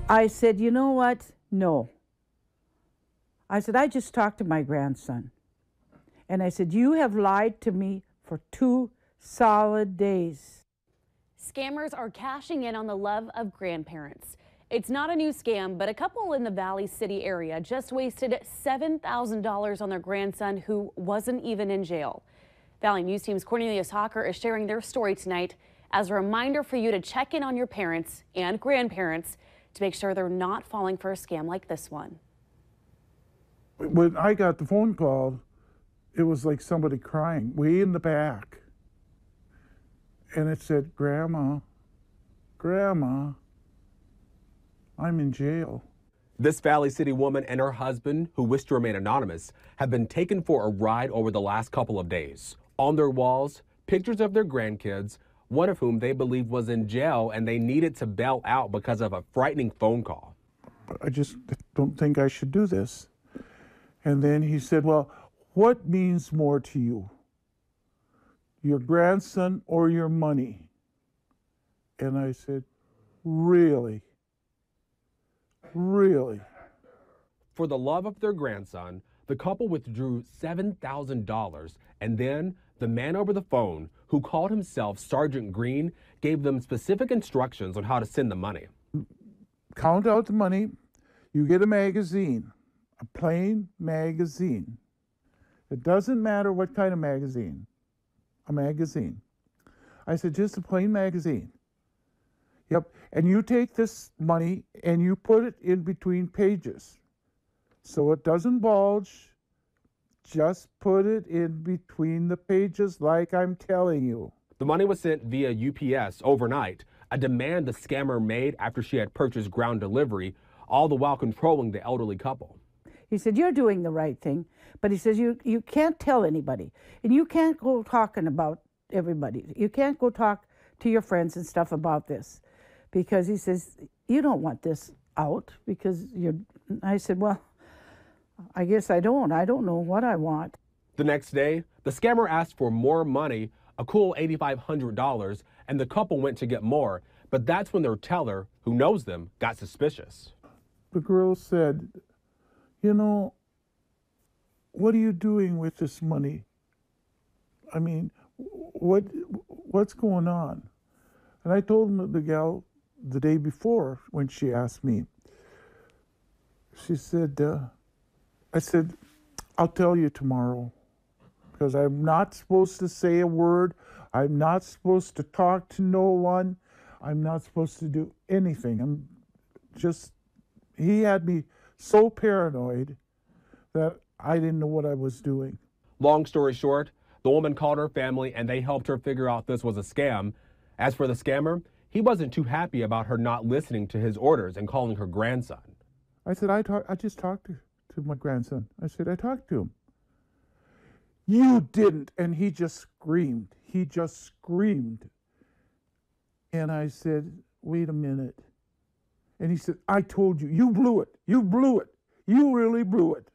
I said, you know what? No. I said, I just talked to my grandson. And I said, you have lied to me for 2 solid days. Scammers are cashing in on the love of grandparents. It's not a new scam, but a couple in the Valley City area just wasted $7,000 on their grandson who wasn't even in jail. Valley News Team's Cornelius Hawker is sharing their story tonight as a reminder for you to check in on your parents and grandparents to make sure they're not falling for a scam like this one. When I got the phone call, it was like somebody crying way in the back. And it said, Grandma, Grandma, I'm in jail. This Valley City woman and her husband, who wished to remain anonymous, have been taken for a ride over the last couple of days. On their walls, pictures of their grandkids, one of whom they believed was in jail and they needed to bail out because of a frightening phone call. I just don't think I should do this. And then he said, well, what means more to you? Your grandson or your money? And I said, really? Really? For the love of their grandson, the couple withdrew $7,000, and then the man over the phone, who called himself Sergeant Green, gave them specific instructions on how to send the money. Count out the money. You get a magazine, a plain magazine. It doesn't matter what kind of magazine, a magazine. I said, just a plain magazine. Yep, and you take this money and you put it in between pages. So it doesn't bulge, just put it in between the pages like I'm telling you. The money was sent via UPS overnight, a demand the scammer made after she had purchased ground delivery, all the while controlling the elderly couple. He said, you're doing the right thing, but he says, you can't tell anybody, and you can't go talking about everybody. You can't go talk to your friends and stuff about this, because he says, you don't want this out, because you're, I said, well, I guess I don't know what I want. The next day, the scammer asked for more money, a cool $8,500, and the couple went to get more, but that's when their teller, who knows them, got suspicious. The girl said, you know, what are you doing with this money? I mean, what's going on? And I told the gal the day before when she asked me, she said, I said, I'll tell you tomorrow, because I'm not supposed to say a word. I'm not supposed to talk to no one. I'm not supposed to do anything. He had me so paranoid that I didn't know what I was doing. Long story short, the woman called her family and they helped her figure out this was a scam. As for the scammer, he wasn't too happy about her not listening to his orders and calling her grandson. I said, I just talked to my grandson. I said, I talked to him. You didn't. And he just screamed. He just screamed. And I said, wait a minute. And he said, I told you, you blew it. You blew it. You really blew it.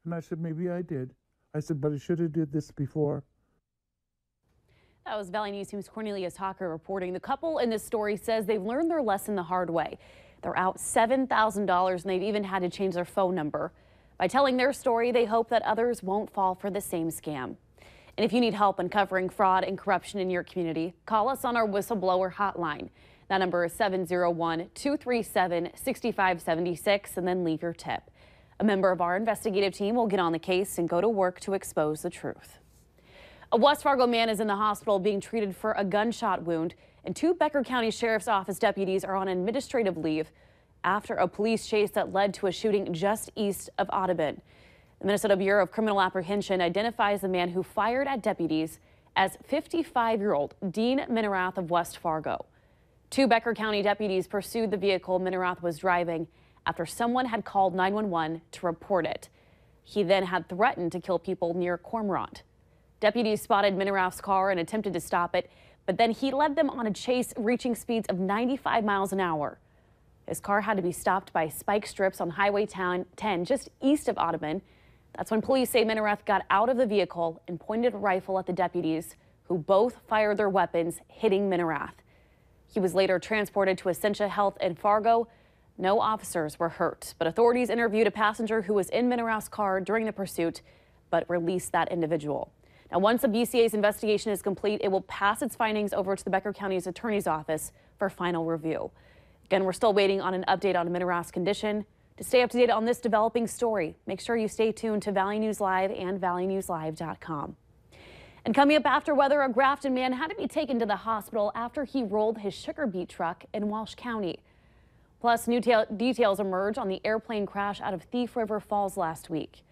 And I said, maybe I did. I said, but I should have did this before. That was Valley News Team's Cornelius Hawker reporting. The couple in this story says they've learned their lesson the hard way. They're out $7,000 and they've even had to change their phone number. By telling their story, they hope that others won't fall for the same scam. And if you need help uncovering fraud and corruption in your community, call us on our whistleblower hotline. That number is 701-237-6576, and then leave your tip. A member of our investigative team will get on the case and go to work to expose the truth. A West Fargo man is in the hospital being treated for a gunshot wound, and 2 Becker County Sheriff's Office deputies are on administrative leave after a police chase that led to a shooting just east of Audubon. The Minnesota Bureau of Criminal Apprehension identifies the man who fired at deputies as 55-year-old Dean Minerath of West Fargo. 2 Becker County deputies pursued the vehicle Minerath was driving after someone had called 911 to report it. He then had threatened to kill people near Cormorant. Deputies spotted Minerath's car and attempted to stop it, but then he led them on a chase reaching speeds of 95 miles an hour. His car had to be stopped by spike strips on Highway 10 just east of Audubon. That's when police say Minerath got out of the vehicle and pointed a rifle at the deputies, who both fired their weapons, hitting Minerath. He was later transported to Essentia Health in Fargo. No officers were hurt, but authorities interviewed a passenger who was in Menorah's car during the pursuit, but released that individual. Now, once the BCA's investigation is complete, it will pass its findings over to the Becker County's Attorney's Office for final review. Again, we're still waiting on an update on Menorah's condition. To stay up to date on this developing story, make sure you stay tuned to Valley News Live and valleynewslive.com. And coming up after weather, a Grafton man had to be taken to the hospital after he rolled his sugar beet truck in Walsh County. Plus, new details emerge on the airplane crash out of Thief River Falls last week.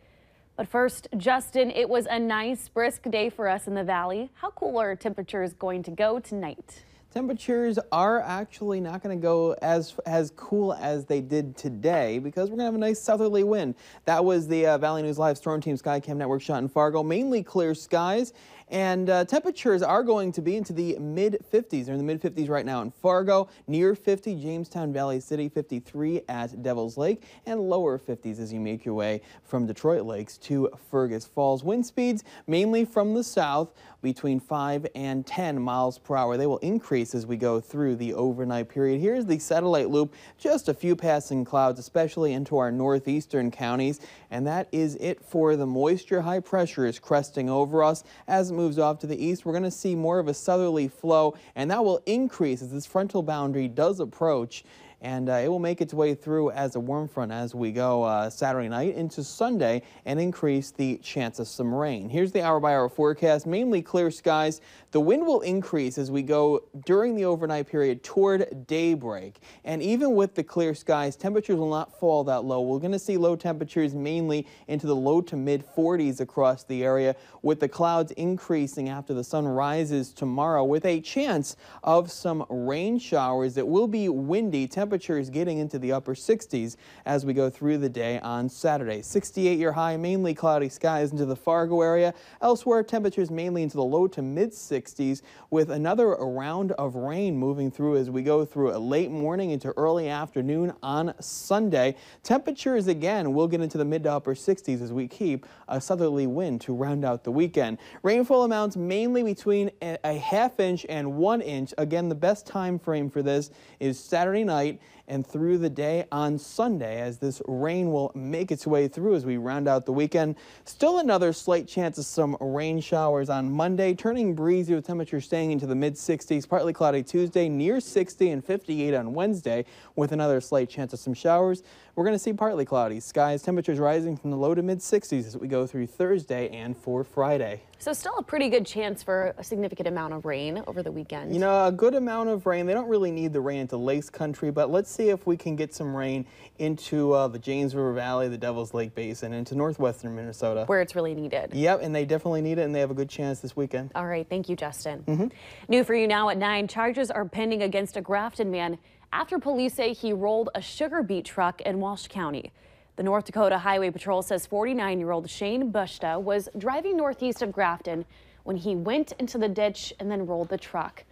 But first, Justin, it was a nice, brisk day for us in the valley. How cool are temperatures going to go tonight? Temperatures are actually not going to go as cool as they did today because we're going to have a nice southerly wind. That was the Valley News Live Storm Team Skycam Network shot in Fargo. Mainly clear skies. And temperatures are going to be into the mid-50s. They're in the mid-50s right now in Fargo, near 50, Jamestown, Valley City, 53 at Devil's Lake, and lower 50s as you make your way from Detroit Lakes to Fergus Falls. Wind speeds mainly from the south between 5 and 10 miles per hour. They will increase as we go through the overnight period. Here's the satellite loop, just a few passing clouds, especially into our northeastern counties. And that is it for the moisture. High pressure is cresting over us as it moves off to the east. We're going to see more of a southerly flow, and that will increase as this frontal boundary does approach. And it will make its way through as a warm front as we go Saturday night into Sunday and increase the chance of some rain. Here's the hour-by-hour forecast. Mainly clear skies. The wind will increase as we go during the overnight period toward daybreak. And even with the clear skies, temperatures will not fall that low. We're going to see low temperatures mainly into the low to mid 40s across the area, with the clouds increasing after the sun rises tomorrow with a chance of some rain showers. It will be windy. Temperatures getting into the upper 60s as we go through the day on Saturday. 68-year high, mainly cloudy skies into the Fargo area. Elsewhere, temperatures mainly into the low to mid 60s with another round of rain moving through as we go through a late morning into early afternoon on Sunday. Temperatures again will get into the mid to upper 60s as we keep a southerly wind to round out the weekend. Rainfall amounts mainly between a ½ inch and 1 inch. Again, the best time frame for this is Saturday night and through the day on Sunday as this rain will make its way through as we round out the weekend. Still another slight chance of some rain showers on Monday, turning breezy with temperatures staying into the mid-60s. Partly cloudy Tuesday, near 60 and 58 on Wednesday with another slight chance of some showers. We're going to see partly cloudy skies, temperatures rising from the low to mid-60s as we go through Thursday and for Friday. So still a pretty good chance for a significant amount of rain over the weekend. You know, a good amount of rain. They don't really need the rain into Lakes Country, but let's see if we can get some rain into the James River Valley, the Devil's Lake Basin, into northwestern Minnesota. Where it's really needed. Yep, and they definitely need it, and they have a good chance this weekend. All right, thank you, Justin. New for you now at 9, charges are pending against a Grafton man after police say he rolled a sugar beet truck in Walsh County. The North Dakota Highway Patrol says 49-year-old Shane Bushta was driving northeast of Grafton when he went into the ditch and then rolled the truck.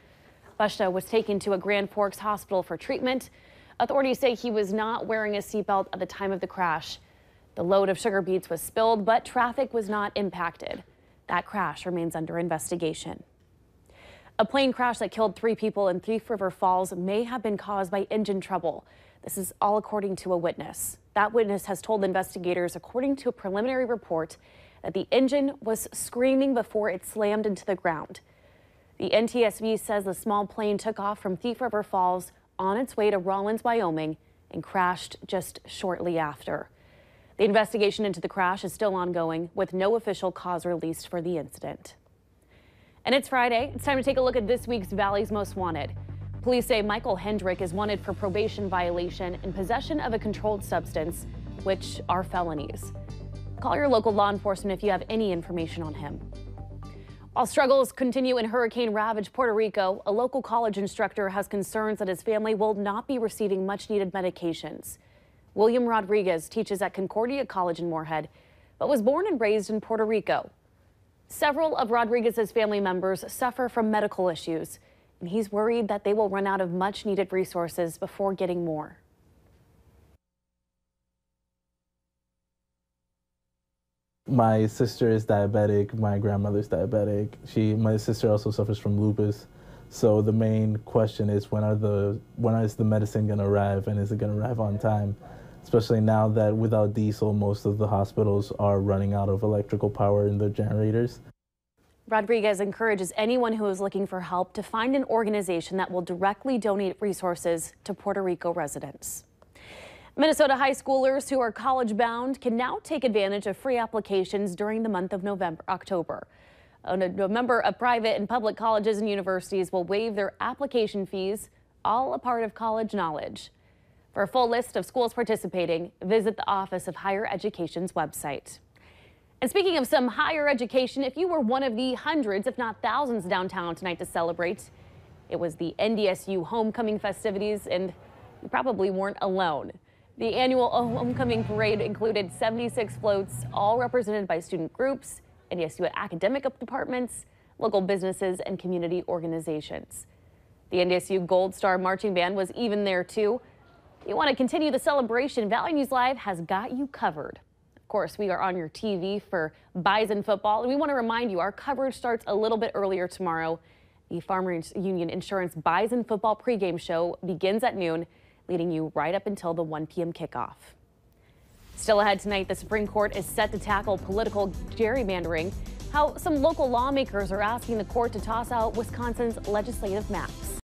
Bushta was taken to a Grand Forks hospital for treatment. Authorities say he was not wearing a seatbelt at the time of the crash. The load of sugar beets was spilled, but traffic was not impacted. That crash remains under investigation. A plane crash that killed 3 people in Thief River Falls may have been caused by engine trouble. This is all according to a witness. That witness has told investigators, according to a preliminary report, that the engine was screaming before it slammed into the ground. The NTSB says the small plane took off from Thief River Falls on its way to Rawlins, Wyoming, and crashed just shortly after. The investigation into the crash is still ongoing, with no official cause released for the incident. And it's Friday. It's time to take a look at this week's Valley's Most Wanted. Police say Michael Hendrick is wanted for probation violation and possession of a controlled substance, which are felonies. Call your local law enforcement if you have any information on him. While struggles continue in hurricane-ravaged Puerto Rico, a local college instructor has concerns that his family will not be receiving much-needed medications. William Rodriguez teaches at Concordia College in Moorhead, but was born and raised in Puerto Rico. Several of Rodriguez's family members suffer from medical issues, and he's worried that they will run out of much-needed resources before getting more. My sister is diabetic, my grandmother's diabetic. My sister also suffers from lupus. So the main question is when is the medicine going to arrive, and is it going to arrive on time? Especially now that without diesel, most of the hospitals are running out of electrical power in their generators. Rodriguez encourages anyone who is looking for help to find an organization that will directly donate resources to Puerto Rico residents. Minnesota high schoolers who are college-bound can now take advantage of free applications during the month of October. A number of private and public colleges and universities will waive their application fees, all a part of College Knowledge. For a full list of schools participating, visit the Office of Higher Education's website. And speaking of some higher education, if you were one of the hundreds, if not thousands, downtown tonight to celebrate, it was the NDSU homecoming festivities, and you probably weren't alone. The annual homecoming parade included 76 floats, all represented by student groups, NDSU academic departments, local businesses, and community organizations. The NDSU Gold Star Marching Band was even there too. If you want to continue the celebration, Valley News Live has got you covered. Of course, we are on your TV for Bison football, and we want to remind you our coverage starts a little bit earlier tomorrow. The Farmers Union Insurance Bison football pregame show begins at noon, leading you right up until the 1 p.m. kickoff. Still ahead tonight, the Supreme Court is set to tackle political gerrymandering, how some local lawmakers are asking the court to toss out Wisconsin's legislative maps.